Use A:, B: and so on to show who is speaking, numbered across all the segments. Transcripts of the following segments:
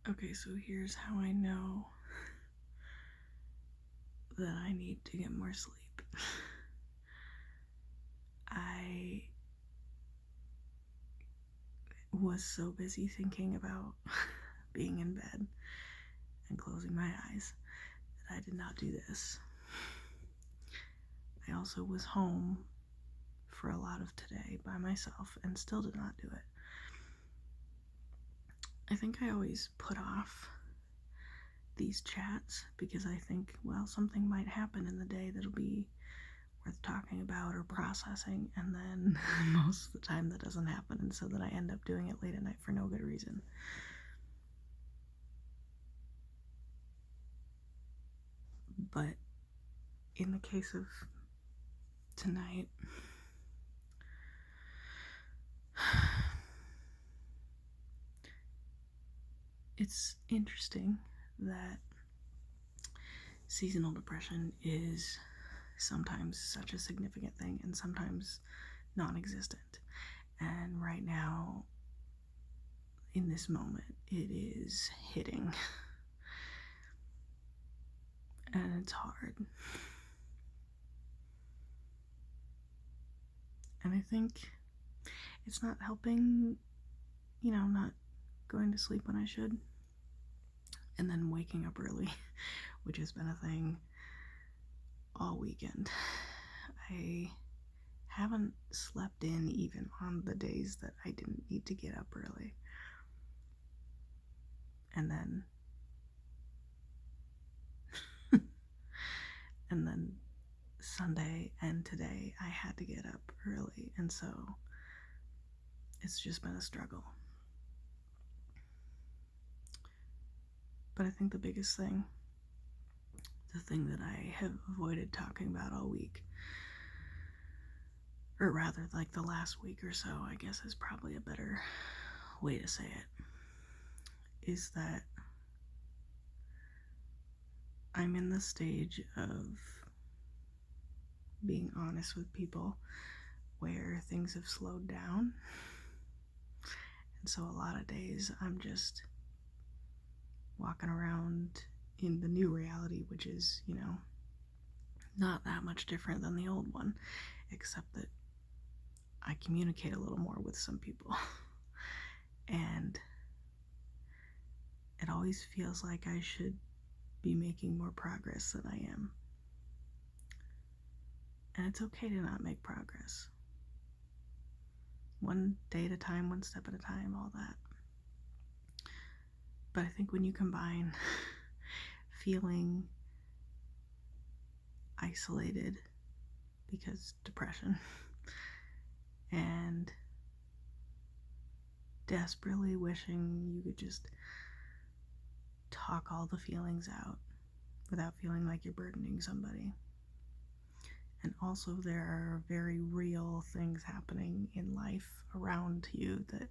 A: Okay, so here's how I know that I need to get more sleep. I was so busy thinking about being in bed and closing my eyes that I did not do this. I also was home for a lot of today by myself and still did not do it. I think I always put off these chats because I think, well, something might happen in the day that'll be worth talking about or processing, and then most of the time that doesn't happen, and so then I end up doing it late at night for no good reason. But in the case of tonight, it's interesting that seasonal depression is sometimes such a significant thing and sometimes non-existent. And right now, in this moment, it is hitting. And it's hard. And I think it's not helping, not going to sleep when I should. And then waking up early, which has been a thing all weekend. I haven't slept in even on the days that I didn't need to get up early. And then Sunday and today I had to get up early, and so it's just been a struggle. But I think the biggest thing, the thing that I have avoided talking about all week, or rather like the last week or so, I guess is probably a better way to say it, is that I'm in the stage of being honest with people where things have slowed down. And so a lot of days I'm just walking around in the new reality, which is, not that much different than the old one, except that I communicate a little more with some people. And it always feels like I should be making more progress than I am. And it's okay to not make progress. One day at a time, one step at a time, all that. But I think when you combine feeling isolated because depression and desperately wishing you could just talk all the feelings out without feeling like you're burdening somebody. And also there are very real things happening in life around you that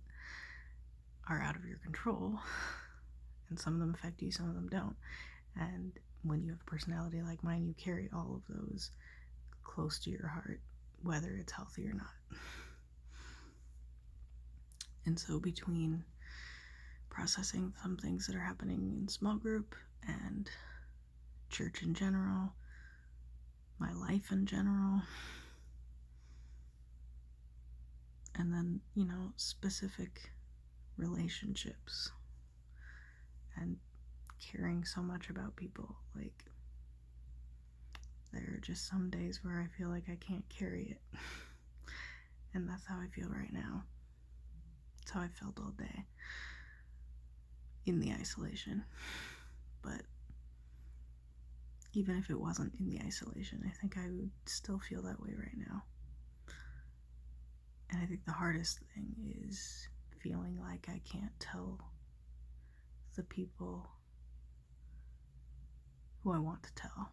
A: are out of your control. And some of them affect you, some of them don't. And when you have a personality like mine, you carry all of those close to your heart, whether it's healthy or not. And so between processing some things that are happening in small group and church in general, my life in general, and then, specific relationships and caring so much about people, like, there are just some days where I feel like I can't carry it. And that's how I feel right now. That's how I felt all day in the isolation. But even if it wasn't in the isolation, I think I would still feel that way right now. And I think the hardest thing is feeling like I can't tell the people who I want to tell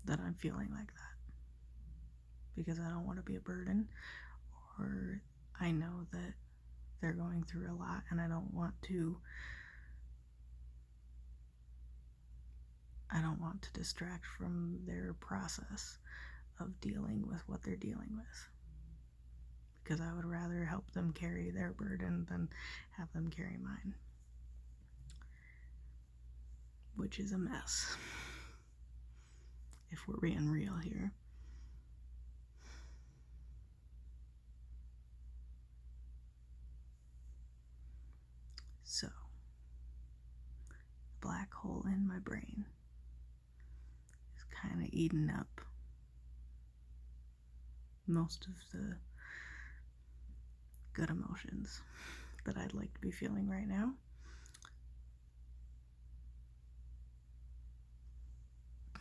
A: that I'm feeling like that, because I don't want to be a burden, or I know that they're going through a lot and I don't want to distract from their process of dealing with what they're dealing with, because I would rather help them carry their burden than have them carry mine, which is a mess, if we're being real here. So, the black hole in my brain is kind of eating up most of the good emotions that I'd like to be feeling right now.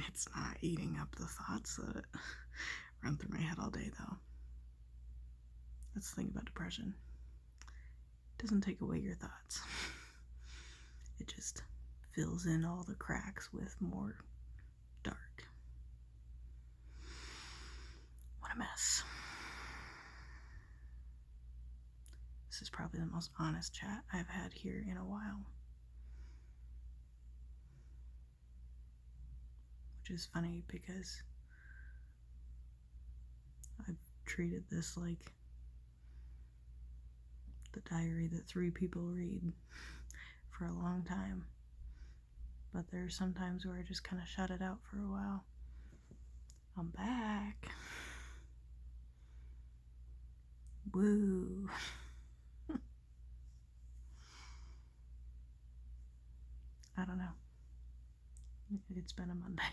A: It's not eating up the thoughts that run through my head all day, though. That's the thing about depression. It doesn't take away your thoughts. It just fills in all the cracks with more dark. What a mess. This is probably the most honest chat I've had here in a while. Which is funny because I've treated this like the diary that 3 people read for a long time. But there's some times where I just kind of shut it out for a while. I'm back. Woo. I don't know. It's been a Monday.